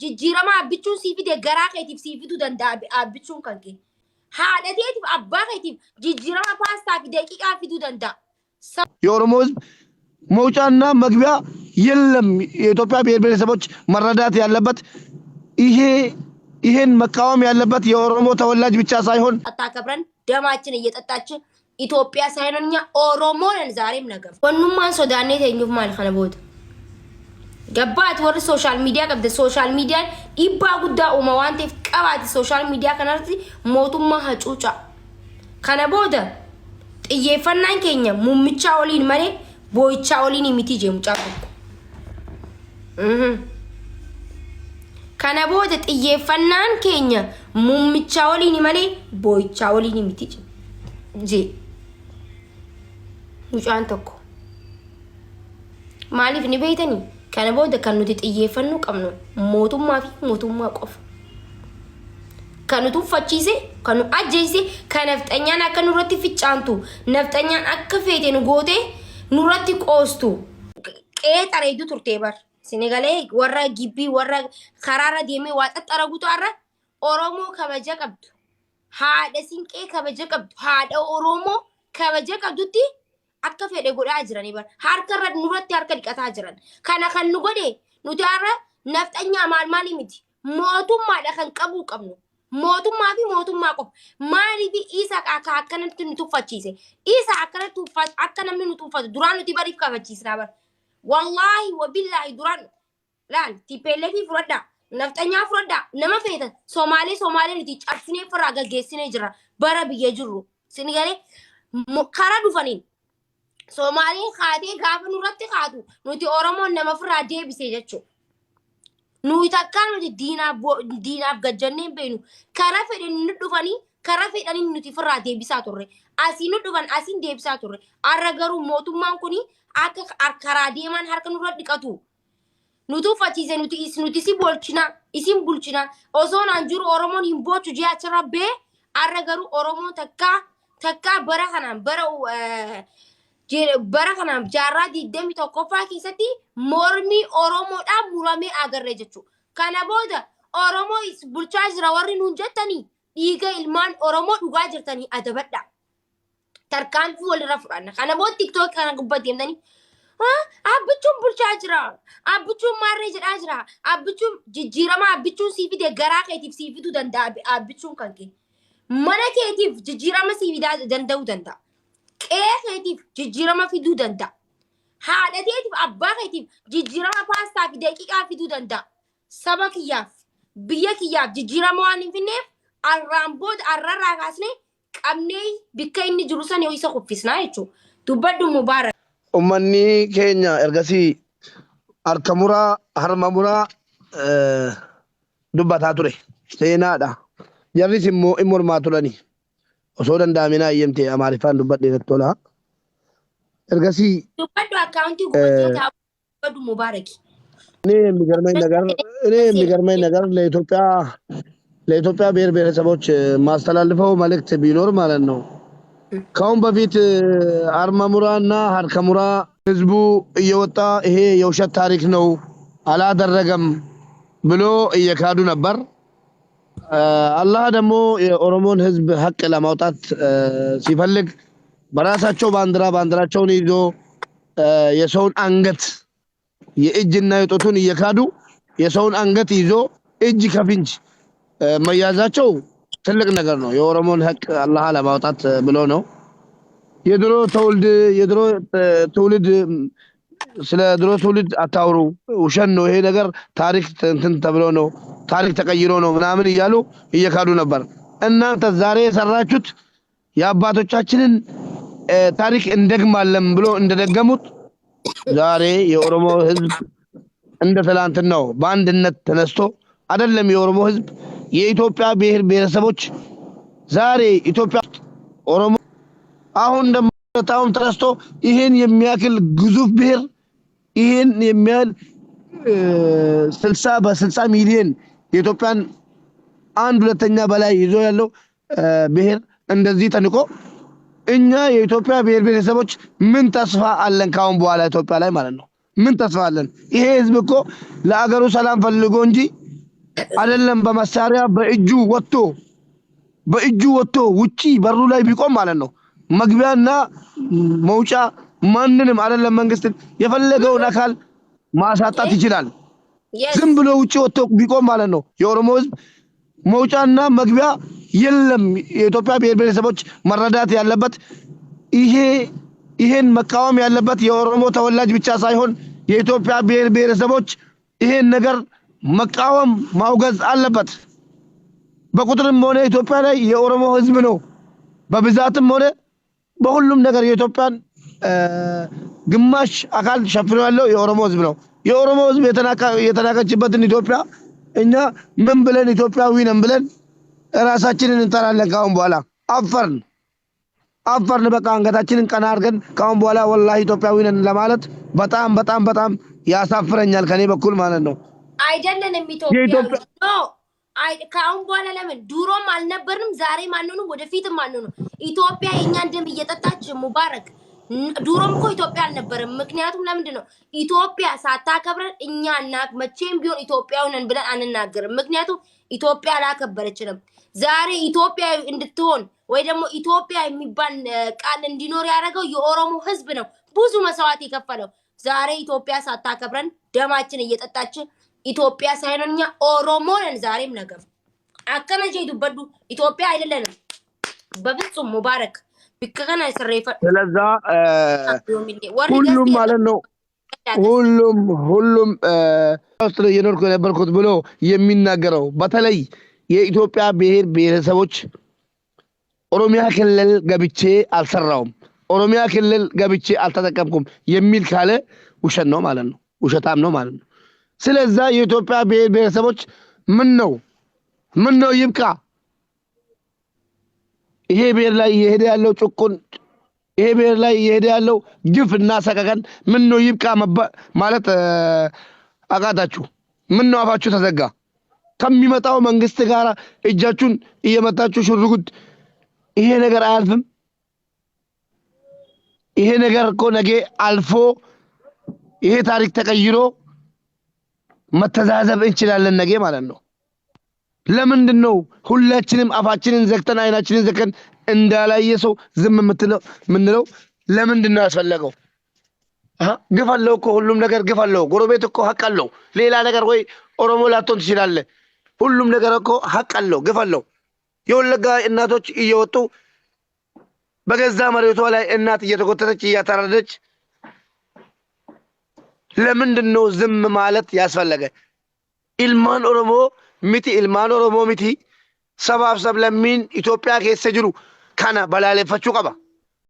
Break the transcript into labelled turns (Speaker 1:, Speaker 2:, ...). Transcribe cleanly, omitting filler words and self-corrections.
Speaker 1: jijjiirama abbichuun sii fide garaa keetiif sii fiduu danda'a abbichuun kan kee. Haadha keetiif abbaa keetiif jijjiirama paastaa fi daqiiqaa fiduu danda'a.
Speaker 2: የኦሮሞ ህዝብ መውጫና መግቢያ የለም። የኢትዮጵያ ብሔር ብሔረሰቦች መረዳት ያለበት ይሄን መቃወም ያለበት የኦሮሞ ተወላጅ ብቻ ሳይሆን
Speaker 1: አታከብረን ደማችን እየጠጣች ኢትዮጵያ ሳይሆንኛ ኦሮሞ ነን ዛሬም ነገር ወንኑማን ሶዳኔ ተኙፍ ማል ከነቦት ገባት ወር ሶሻል ሚዲያ ቀብደ ሶሻል ሚዲያ ኢባ ጉዳ ኡማዋንቴፍ ቀባት ሶሻል ሚዲያ ከነርቲ ሞቱማ ሀጩጫ ከነቦደ ጥየፈናን ከኛ ሙምቻ ኦሊን ማለ ቦይቻ ኦሊን ሚቲ ጀምጫ ከነቦደ ጥየፈናን ከኛ ሙምቻ ኦሊን ማለ ቦይቻ ኦሊን ሚቲ ጂ ሙጫን ተኮ ማሊፍ ኒበይተኒ ከነቦደ ከኑቲ ጥየፈኑ ቀምኑ ሞቱማ ፊ ሞቱማ ቆፍ ከኑቱ ፈቺሴ ከኑ አጀይሴ ከነፍጠኛን አከ ኑረቲ ፍጫንቱ ነፍጠኛን አከ ፌቴን ጎቴ ኑረቲ ቆስቱ ቄጠሬዱ ቱርቴ በር ሲኔጋሌ ወራ ግቢ ወራ ከራራ ዲሜ ዋጠጠረጉቱ አረ ኦሮሞ ከበጀ ቀብቱ ሃደ ሲንቄ ከበጀ ቀብቱ ሃደ ኦሮሞ ከበጀ ቀብቱቲ አከ ፌዴ ጎዳ አጅራኒ በር ሃርከረ ኑረቲ ሃርከ ዲቀታ አጅራን ከነ ከኑ ጎዴ ኑቲ አረ ነፍጠኛ ማልማኒ ሚቲ ሞቱማ ለከን ቀቡ ቀብኑ mootummaa fi mootummaa qof maaliif isa akkanatti nu tuffachiise isa akkanatti tuffat akka namni nu tuffatu duraan nuti bariif kafachiisnaa bar wallaahi wabillaahi duraan laal tipeellee fi fudhadhaa nafxanyaa fudhadhaa nama feetan somaalee nuti cabsinee firraa gaggeessinee jira bara biyya jirru sinigalee karaa dhufaniin somaalee kaatee gaafa nurratti kaatu nuti oromoon nama firraa deebisee jechuudha. Nuyi takkaan nuti diinaaf gajjanneen beenu karaa fedhan nu dhufanii karaa fedhanii nuti firraa deebisaa turre asii nu dhufan asiin deebisaa turre arra garuu mootummaan kuni akka karaa deeman harka nurra dhiqatu nuti uffachiise nuti si bolchina isin bulchina osoo naan jiru oromoon hin boochu jee achirra bee arra garuu oromoon takkaa bara kanaan bara kanaan jaarraa 21ffaa keessatti mormii oromoodhaan muramee agarre jechuudha. Kana booda oromoo bulchaa jira warri nuun jettanii dhiiga ilmaan oromoo dhugaa jirtanii adabadha. Tarkaanfii walirra fudhanna. Kana booda tiktook kana gubbaa deemtanii abbichuun bulchaa jira. Abbichuun maarree jedhaa jira. Abbichuun jijjiirama abbichuun sii fide garaa keetiif sii fiduu danda'a. Abbichuun kan kee mana keetiif jijjiirama sii fidaa danda'uu danda'a. Keetiif jijjiirama fiduu danda'a. Haadha keetiif abbaa keetiif jijjiirama paastaa fi daqiiqaa fiduu danda'a. Saba kiyyaaf biyya kiyyaaf jijjiirama waan hin finneef arraan booda arrarraa kaasnee qabnee bikka inni jiru sana yoo isa kuffisnaa jechuudha. Dubbadhu mubaarak.
Speaker 2: Uummanni keenya ergasii harka muraa harma muraa dubbataa ture seenaadha. Jarris immoo hin mormaa turani. osoo danda'amina ayyamte amaariffaan dubbadhe tola ergasii
Speaker 1: dubbadhu akkaawuntii gubbatti dubbadhu mubaaraki
Speaker 2: እኔ የሚገርመኝ ነገር ለኢትዮጵያ ብሔር ብሔረሰቦች ማስተላልፈው መልእክት ቢኖር ማለት ነው ካሁን በፊት አርማሙራና ሀርከሙራ ህዝቡ እየወጣ ይሄ የውሸት ታሪክ ነው አላደረገም ብሎ እየካዱ ነበር አላህ ደግሞ የኦሮሞን ህዝብ ሀቅ ለማውጣት ሲፈልግ በራሳቸው ባንዲራቸውን ይዞ የሰውን አንገት የእጅና የጦቱን እየካዱ የሰውን አንገት ይዞ እጅ ከፍንጅ መያዛቸው ትልቅ ነገር ነው የኦሮሞን ሀቅ አላህ ለማውጣት ብሎ ነው የድሮ ትውልድ ስለ ድሮ ትውልድ አታውሩ ውሸት ነው ይሄ ነገር ታሪክ እንትን ተብሎ ነው ታሪክ ተቀይሮ ነው ምናምን እያሉ እየካዱ ነበር እናንተ ዛሬ የሰራችሁት የአባቶቻችንን ታሪክ እንደግማለን ብሎ እንደደገሙት ዛሬ የኦሮሞ ህዝብ እንደ ትላንትናው በአንድነት ተነስቶ አይደለም የኦሮሞ ህዝብ የኢትዮጵያ ብሔር ብሔረሰቦች ዛሬ ኢትዮጵያ ኦሮሞ አሁን እንደምታውም ተነስቶ ይሄን የሚያክል ግዙፍ ብሔር ይሄን የሚያል 60 ሚሊዮን የኢትዮጵያን አንድ ሁለተኛ በላይ ይዞ ያለው ብሔር እንደዚህ ተንቆ እኛ የኢትዮጵያ ብሔር ብሔረሰቦች ምን ተስፋ አለን ካሁን በኋላ ኢትዮጵያ ላይ ማለት ነው ምን ተስፋ አለን ይሄ ህዝብ እኮ ለአገሩ ሰላም ፈልጎ እንጂ አይደለም በመሳሪያ በእጁ ወጥቶ ውጪ በሩ ላይ ቢቆም ማለት ነው መግቢያና መውጫ ማንንም አይደለም መንግስትን የፈለገውን አካል ማሳጣት ይችላል።
Speaker 1: የስ
Speaker 2: ዝም ብሎ ውጪ ወጥቶ ቢቆም ማለት ነው የኦሮሞ ህዝብ መውጫና መግቢያ የለም። የኢትዮጵያ ብሔር ብሔረሰቦች መረዳት ያለበት ይሄን መቃወም ያለበት የኦሮሞ ተወላጅ ብቻ ሳይሆን የኢትዮጵያ ብሔር ብሔረሰቦች ይሄን ነገር መቃወም ማውገዝ አለበት። በቁጥርም ሆነ ኢትዮጵያ ላይ የኦሮሞ ህዝብ ነው በብዛትም ሆነ በሁሉም ነገር የኢትዮጵያን ግማሽ አካል ሸፍኖ ያለው የኦሮሞ ህዝብ ነው። የኦሮሞ ህዝብ የተናቀችበትን ኢትዮጵያ እኛ ምን ብለን ኢትዮጵያዊ ነን ብለን ራሳችንን እንጠራለን። ካሁን በኋላ አፈርን በቃ አንገታችንን ቀና አድርገን ካሁን በኋላ ወላሂ ኢትዮጵያዊ ነን ለማለት በጣም በጣም በጣም ያሳፍረኛል ከኔ በኩል ማለት ነው።
Speaker 1: አይደለንም ኢትዮጵያዊ ኖ ከአሁን በኋላ ለምን ድሮም አልነበርንም፣ ዛሬም አንሆንም፣ ወደፊትም አንሆንም። ኢትዮጵያ የእኛን ደም እየጠጣች ሙባረክ ድሮም እኮ ኢትዮጵያ አልነበረም። ምክንያቱም ለምንድን ነው ኢትዮጵያ ሳታከብረን እኛ መቼም ቢሆን ኢትዮጵያዊ ነን ብለን አንናገርም። ምክንያቱም ኢትዮጵያ አላከበረችንም። ዛሬ ኢትዮጵያ እንድትሆን ወይ ደግሞ ኢትዮጵያ የሚባል ቃል እንዲኖር ያደረገው የኦሮሞ ህዝብ ነው፣ ብዙ መስዋዕት የከፈለው። ዛሬ ኢትዮጵያ ሳታከብረን ደማችን እየጠጣች ኢትዮጵያ ሳይሆን እኛ ኦሮሞ ነን ዛሬም ነገር አከነጀ ይዱበዱ ኢትዮጵያ አይደለንም በፍጹም ሙባረክ ቢከከና ይሰረይፈ
Speaker 2: ስለዛ ሁሉም ማለት ነው ሁሉም ውስጥ የኖርኩ የነበርኩት ብሎ የሚናገረው በተለይ የኢትዮጵያ ብሔር ብሔረሰቦች ኦሮሚያ ክልል ገብቼ አልሰራውም፣ ኦሮሚያ ክልል ገብቼ አልተጠቀምኩም የሚል ካለ ውሸት ነው ማለት ነው፣ ውሸታም ነው ማለት ነው። ስለዛ የኢትዮጵያ ብሔር ብሔረሰቦች ምን ነው ይብቃ። ይሄ ብሔር ላይ እየሄደ ያለው ጭቁን፣ ይሄ ብሔር ላይ እየሄደ ያለው ግፍ እና ሰቀቀን ምን ነው ይብቃ ማለት አቃታችሁ? ምን ነው አፋችሁ ተዘጋ? ከሚመጣው መንግስት ጋር እጃችሁን እየመታችሁ ሽርጉድ። ይሄ ነገር አያልፍም። ይሄ ነገር እኮ ነገ አልፎ ይሄ ታሪክ ተቀይሮ መተዛዘብ እንችላለን ነገ ማለት ነው። ለምንድን ነው ሁላችንም አፋችንን ዘግተን አይናችንን ዘግተን እንዳላየ ሰው ዝም ምንለው? ለምንድን ነው ያስፈለገው? ግፍ አለው እኮ ሁሉም ነገር ግፍ አለው። ጎረቤት እኮ ሀቅ አለው። ሌላ ነገር ወይ ኦሮሞ ላትሆን ትችላለህ። ሁሉም ነገር እኮ ሀቅ አለው፣ ግፍ አለው። የወለጋ እናቶች እየወጡ በገዛ መሬቷ ላይ እናት እየተጎተተች እያታረደች ለምንድን ነው ዝም ማለት ያስፈለገ? ኢልማን ኦሮሞ ሚቲ ሰባብ ሰብለሚን ኢትዮጵያ ኬሰ ጅሩ ካና በላለፈችው ቀባ